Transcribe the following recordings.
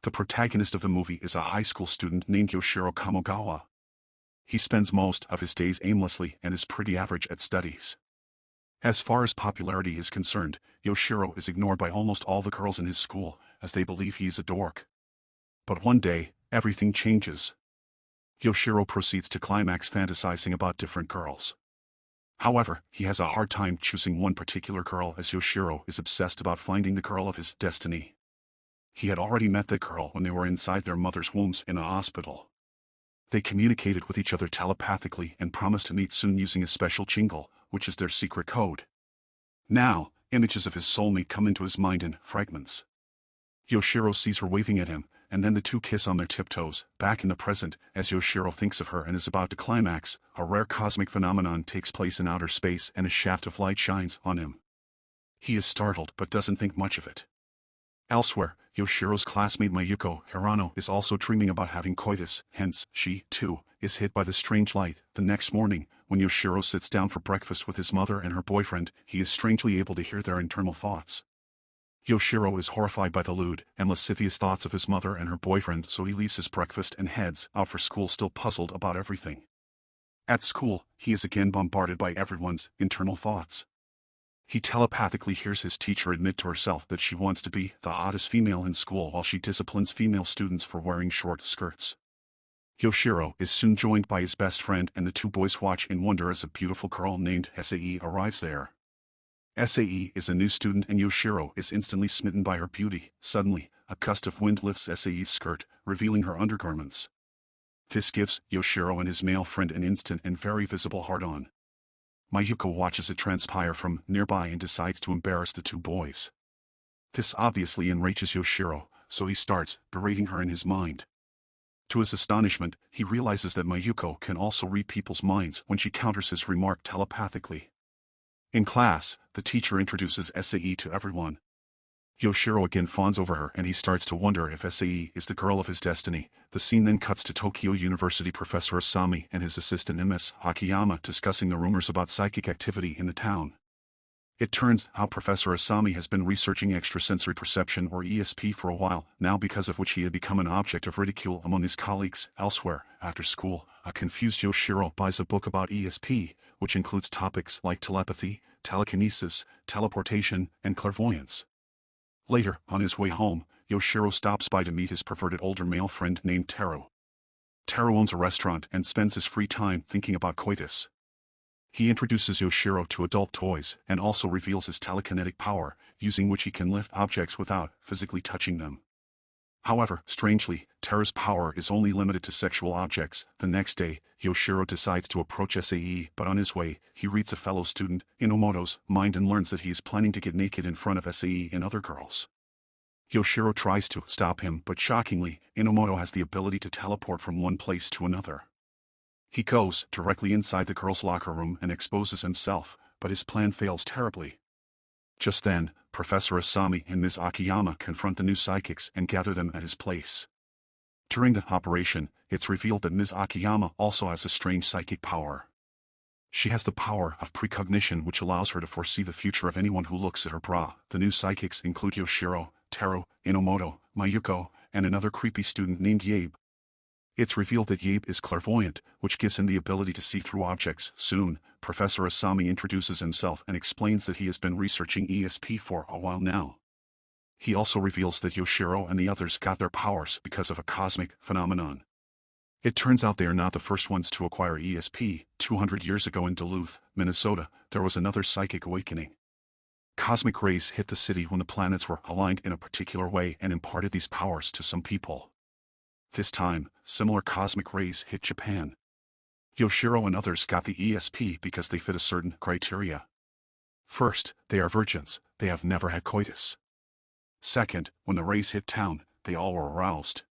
The protagonist of the movie is a high school student named Yoshiro Kamogawa. He spends most of his days aimlessly and is pretty average at studies. As far as popularity is concerned, Yoshiro is ignored by almost all the girls in his school, as they believe he is a dork. But one day, everything changes. Yoshiro proceeds to climax fantasizing about different girls. However, he has a hard time choosing one particular girl as Yoshiro is obsessed about finding the girl of his destiny. He had already met the girl when they were inside their mother's wombs in a hospital. They communicated with each other telepathically and promised to meet soon using a special jingle, which is their secret code. Now, images of his soulmate come into his mind in fragments. Yoshiro sees her waving at him, and then the two kiss on their tiptoes, back in the present. As Yoshiro thinks of her and is about to climax, a rare cosmic phenomenon takes place in outer space and a shaft of light shines on him. He is startled but doesn't think much of it. Elsewhere, Yoshiro's classmate Mayuko Hirano is also dreaming about having coitus, hence, she, too, is hit by the strange light. The next morning, when Yoshiro sits down for breakfast with his mother and her boyfriend, he is strangely able to hear their internal thoughts. Yoshiro is horrified by the lewd and lascivious thoughts of his mother and her boyfriend, so he leaves his breakfast and heads out for school, still puzzled about everything. At school, he is again bombarded by everyone's internal thoughts. He telepathically hears his teacher admit to herself that she wants to be the hottest female in school while she disciplines female students for wearing short skirts. Yoshiro is soon joined by his best friend, and the two boys watch in wonder as a beautiful girl named Sae arrives there. Sae is a new student and Yoshiro is instantly smitten by her beauty. Suddenly, a gust of wind lifts Sae's skirt, revealing her undergarments. This gives Yoshiro and his male friend an instant and very visible hard-on. Mayuko watches it transpire from nearby and decides to embarrass the two boys. This obviously enrages Yoshiro, so he starts berating her in his mind. To his astonishment, he realizes that Mayuko can also read people's minds when she counters his remark telepathically. In class, the teacher introduces Sae to everyone. Yoshiro again fawns over her and he starts to wonder if Sae is the girl of his destiny. The scene then cuts to Tokyo University Professor Asami and his assistant Ms. Akiyama discussing the rumors about psychic activity in the town. It turns out Professor Asami has been researching extrasensory perception or ESP for a while now, because of which he had become an object of ridicule among his colleagues. Elsewhere, after school, a confused Yoshiro buys a book about ESP, which includes topics like telepathy, telekinesis, teleportation, and clairvoyance. Later, on his way home, Yoshiro stops by to meet his perverted older male friend named Teru. Teru owns a restaurant and spends his free time thinking about coitus. He introduces Yoshiro to adult toys and also reveals his telekinetic power, using which he can lift objects without physically touching them. However, strangely, Teru's power is only limited to sexual objects. The next day, Yoshiro decides to approach Sae, but on his way, he reads a fellow student, Inomoto's, mind and learns that he is planning to get naked in front of Sae and other girls. Yoshiro tries to stop him, but shockingly, Inomoto has the ability to teleport from one place to another. He goes directly inside the girls' locker room and exposes himself, but his plan fails terribly. Just then, Professor Asami and Ms. Akiyama confront the new psychics and gather them at his place. During the operation, it's revealed that Ms. Akiyama also has a strange psychic power. She has the power of precognition, which allows her to foresee the future of anyone who looks at her bra. The new psychics include Yoshiro, Teru, Inomoto, Mayuko, and another creepy student named Yabe. It's revealed that Yabe is clairvoyant, which gives him the ability to see through objects. Soon, Professor Asami introduces himself and explains that he has been researching ESP for a while now. He also reveals that Yoshiro and the others got their powers because of a cosmic phenomenon. It turns out they are not the first ones to acquire ESP. 200 years ago in Duluth, Minnesota, there was another psychic awakening. Cosmic rays hit the city when the planets were aligned in a particular way and imparted these powers to some people. This time, similar cosmic rays hit Japan. Yoshiro and others got the ESP because they fit a certain criteria. First, they are virgins, they have never had coitus. Second, when the rays hit town, they all were aroused.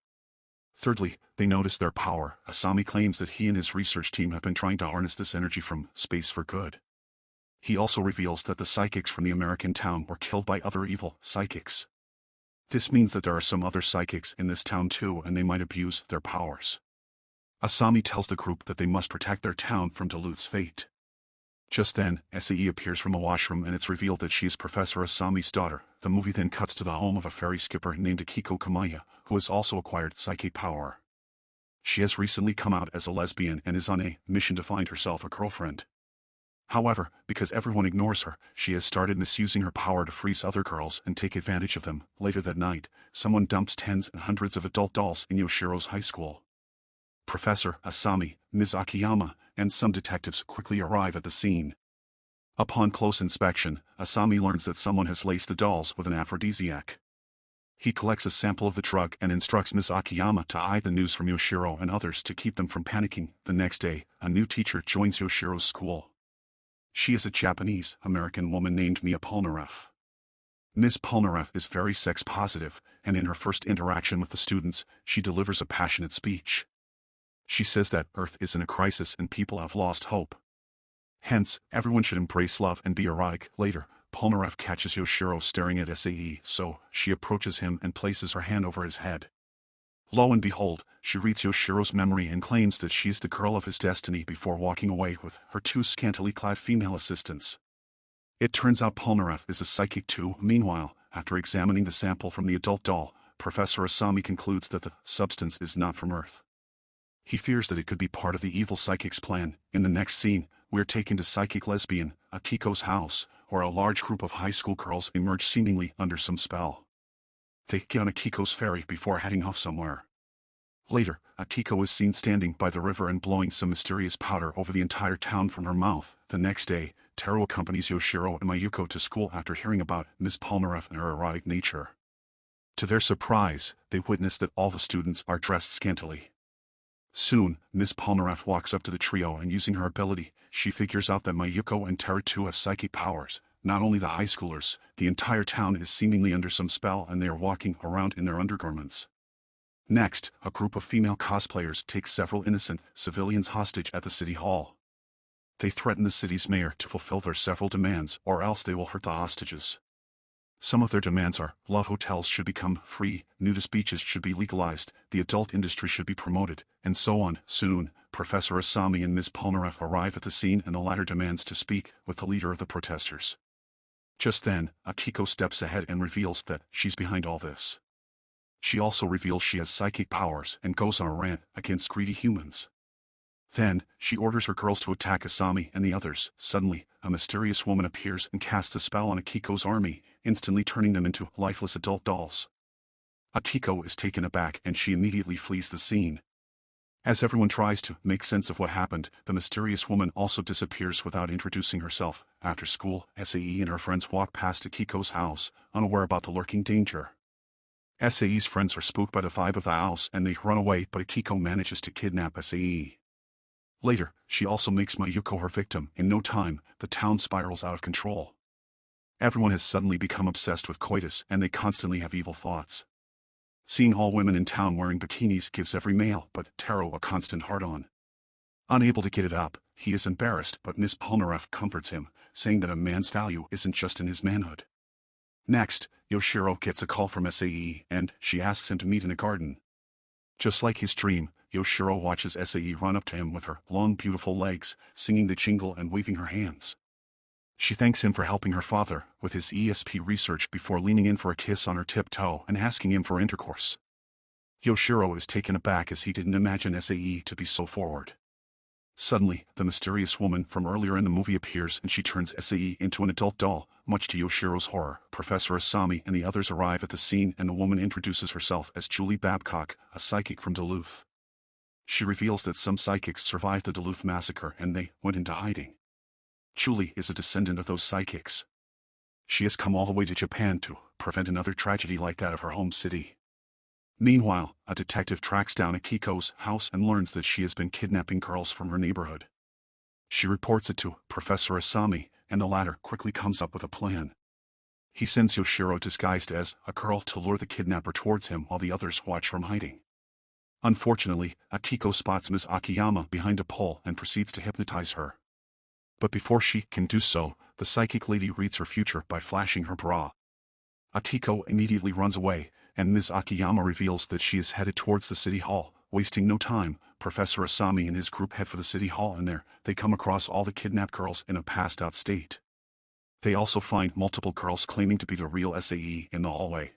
Thirdly, they noticed their power. Asami claims that he and his research team have been trying to harness this energy from space for good. He also reveals that the psychics from the American town were killed by other evil psychics. This means that there are some other psychics in this town too, and they might abuse their powers. Asami tells the group that they must protect their town from Duluth's fate. Just then, SAE appears from a washroom and it's revealed that she is Professor Asami's daughter. The movie then cuts to the home of a ferry skipper named Akiko Kamaya, who has also acquired psychic power. She has recently come out as a lesbian and is on a mission to find herself a girlfriend. However, because everyone ignores her, she has started misusing her power to freeze other girls and take advantage of them. Later that night, someone dumps tens and hundreds of adult dolls in Yoshiro's high school. Professor Asami, Ms. Akiyama, and some detectives quickly arrive at the scene. Upon close inspection, Asami learns that someone has laced the dolls with an aphrodisiac. He collects a sample of the drug and instructs Ms. Akiyama to hide the news from Yoshiro and others to keep them from panicking. The next day, a new teacher joins Yoshiro's school. She is a Japanese-American woman named Mia Polnareff. Ms. Polnareff is very sex-positive, and in her first interaction with the students, she delivers a passionate speech. She says that Earth is in a crisis and people have lost hope. Hence, everyone should embrace love and be erotic. Later, Polnareff catches Yoshiro staring at SAE, so she approaches him and places her hand over his head. Lo and behold, she reads Yoshiro's memory and claims that she is the girl of his destiny before walking away with her two scantily clad female assistants. It turns out Polnareff is a psychic too. Meanwhile, after examining the sample from the adult doll, Professor Asami concludes that the substance is not from Earth. He fears that it could be part of the evil psychic's plan. In the next scene, we're taken to psychic lesbian Akiko's house, where a large group of high school girls emerge seemingly under some spell. They get on Akiko's ferry before heading off somewhere. Later, Akiko is seen standing by the river and blowing some mysterious powder over the entire town from her mouth. The next day, Taro accompanies Yoshiro and Mayuko to school after hearing about Ms. Polnareff and her erotic nature. To their surprise, they witness that all the students are dressed scantily. Soon, Ms. Polnareff walks up to the trio and using her ability, she figures out that Mayuko and Taro too have psychic powers. Not only the high schoolers, the entire town is seemingly under some spell and they are walking around in their undergarments. Next, a group of female cosplayers take several innocent civilians hostage at the city hall. They threaten the city's mayor to fulfill their several demands or else they will hurt the hostages. Some of their demands are, love hotels should become free, nudist beaches should be legalized, the adult industry should be promoted, and so on. Soon, Professor Asami and Ms. Polnareff arrive at the scene and the latter demands to speak with the leader of the protesters. Just then, Akiko steps ahead and reveals that she's behind all this. She also reveals she has psychic powers and goes on a rant against greedy humans. Then, she orders her girls to attack Asami and the others. Suddenly, a mysterious woman appears and casts a spell on Akiko's army, instantly turning them into lifeless adult dolls. Akiko is taken aback and she immediately flees the scene. As everyone tries to make sense of what happened, the mysterious woman also disappears without introducing herself. After school, SAE and her friends walk past Akiko's house, unaware about the lurking danger. SAE's friends are spooked by the vibe of the house and they run away, but Akiko manages to kidnap SAE. Later, she also makes Mayuko her victim. In no time, the town spirals out of control. Everyone has suddenly become obsessed with coitus and they constantly have evil thoughts. Seeing all women in town wearing bikinis gives every male but Taro a constant hard-on. Unable to get it up, he is embarrassed, but Ms. Polnareff comforts him, saying that a man's value isn't just in his manhood. Next, Yoshiro gets a call from SAE and she asks him to meet in a garden. Just like his dream, Yoshiro watches SAE run up to him with her long beautiful legs, singing the jingle and waving her hands. She thanks him for helping her father with his ESP research before leaning in for a kiss on her tiptoe and asking him for intercourse. Yoshiro is taken aback as he didn't imagine SAE to be so forward. Suddenly, the mysterious woman from earlier in the movie appears and she turns SAE into an adult doll, much to Yoshiro's horror. Professor Asami and the others arrive at the scene and the woman introduces herself as Julie Babcock, a psychic from Duluth. She reveals that some psychics survived the Duluth massacre and they went into hiding. Julie is a descendant of those psychics. She has come all the way to Japan to prevent another tragedy like that of her home city. Meanwhile, a detective tracks down Akiko's house and learns that she has been kidnapping girls from her neighborhood. She reports it to Professor Asami, and the latter quickly comes up with a plan. He sends Yoshiro disguised as a girl to lure the kidnapper towards him while the others watch from hiding. Unfortunately, Akiko spots Ms. Akiyama behind a pole and proceeds to hypnotize her. But before she can do so, the psychic lady reads her future by flashing her bra. Akiko immediately runs away, and Ms. Akiyama reveals that she is headed towards the city hall. Wasting no time, Professor Asami and his group head for the city hall, and there, they come across all the kidnapped girls in a passed-out state. They also find multiple girls claiming to be the real SAE in the hallway.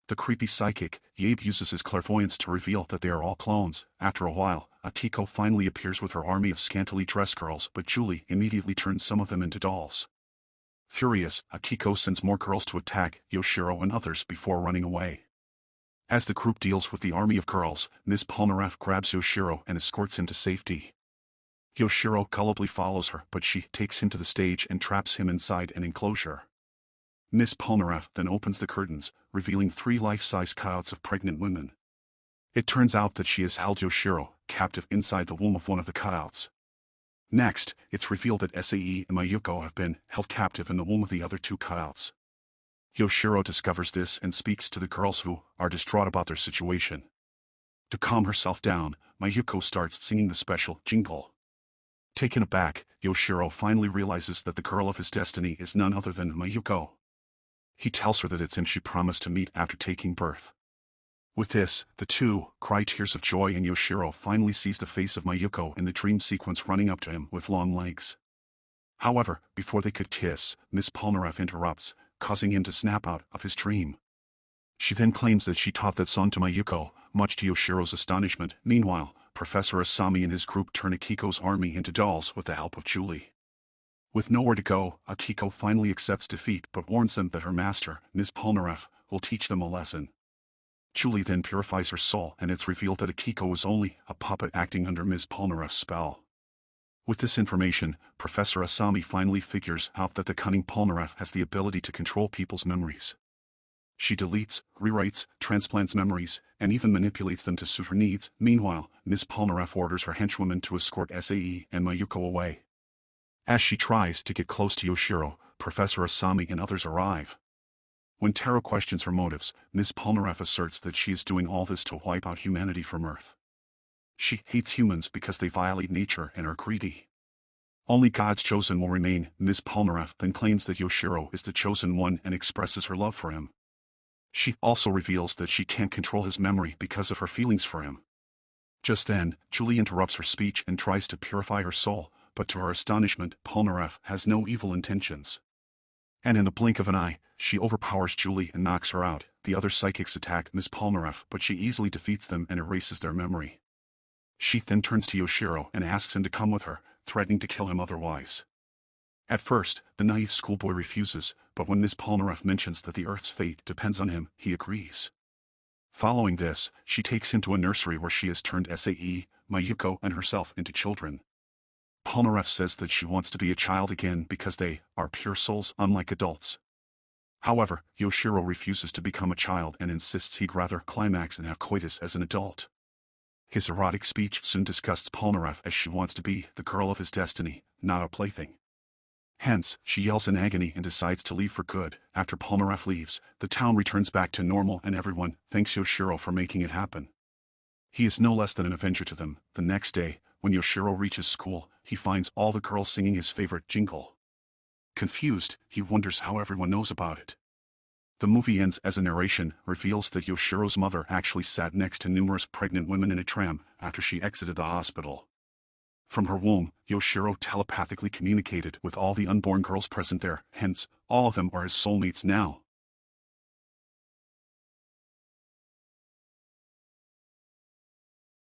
The creepy psychic, Yabe, uses his clairvoyance to reveal that they are all clones. After a while, Akiko finally appears with her army of scantily dressed girls, but Julie immediately turns some of them into dolls. Furious, Akiko sends more girls to attack Yoshiro and others before running away. As the group deals with the army of girls, Ms. Polnareff grabs Yoshiro and escorts him to safety. Yoshiro gullibly follows her, but she takes him to the stage and traps him inside an enclosure. Ms. Polnareff then opens the curtains, revealing 3 life-size cutouts of pregnant women. It turns out that she has held Yoshiro captive inside the womb of one of the cutouts. Next, it's revealed that SAE and Mayuko have been held captive in the womb of the other 2 cutouts. Yoshiro discovers this and speaks to the girls, who are distraught about their situation. To calm herself down, Mayuko starts singing the special jingle. Taken aback, Yoshiro finally realizes that the girl of his destiny is none other than Mayuko. He tells her that it's him she promised to meet after taking birth. With this, the two cry tears of joy, and Yoshiro finally sees the face of Mayuko in the dream sequence running up to him with long legs. However, before they could kiss, Miss Polnareff interrupts, causing him to snap out of his dream. She then claims that she taught that song to Mayuko, much to Yoshiro's astonishment. Meanwhile, Professor Asami and his group turn Akiko's army into dolls with the help of Julie. With nowhere to go, Akiko finally accepts defeat but warns them that her master, Ms. Polnareff, will teach them a lesson. Julie then purifies her soul, and it's revealed that Akiko is only a puppet acting under Ms. Polnareff's spell. With this information, Professor Asami finally figures out that the cunning Polnareff has the ability to control people's memories. She deletes, rewrites, transplants memories, and even manipulates them to suit her needs. Meanwhile, Ms. Polnareff orders her henchwoman to escort SAE and Mayuko away. As she tries to get close to Yoshiro, Professor Asami and others arrive. When Taro questions her motives, Ms. Polnareff asserts that she is doing all this to wipe out humanity from Earth. She hates humans because they violate nature and are greedy. Only God's chosen will remain. Ms. Polnareff then claims that Yoshiro is the chosen one and expresses her love for him. She also reveals that she can't control his memory because of her feelings for him. Just then, Julie interrupts her speech and tries to purify her soul, but to her astonishment, Polnareff has no evil intentions. And in the blink of an eye, she overpowers Julie and knocks her out. The other psychics attack Ms. Polnareff, but she easily defeats them and erases their memory. She then turns to Yoshiro and asks him to come with her, threatening to kill him otherwise. At first, the naive schoolboy refuses, but when Ms. Polnareff mentions that the Earth's fate depends on him, he agrees. Following this, she takes him to a nursery where she has turned SAE, Mayuko, and herself into children. Polnareff says that she wants to be a child again because they are pure souls unlike adults. However, Yoshiro refuses to become a child and insists he'd rather climax and have coitus as an adult. His erotic speech soon disgusts Polnareff, as she wants to be the girl of his destiny, not a plaything. Hence, she yells in agony and decides to leave for good. After Polnareff leaves, the town returns back to normal and everyone thanks Yoshiro for making it happen. He is no less than an avenger to them. The next day, when Yoshiro reaches school, he finds all the girls singing his favorite jingle. Confused, he wonders how everyone knows about it. The movie ends as a narration reveals that Yoshiro's mother actually sat next to numerous pregnant women in a tram after she exited the hospital. From her womb, Yoshiro telepathically communicated with all the unborn girls present there, hence, all of them are his soulmates now.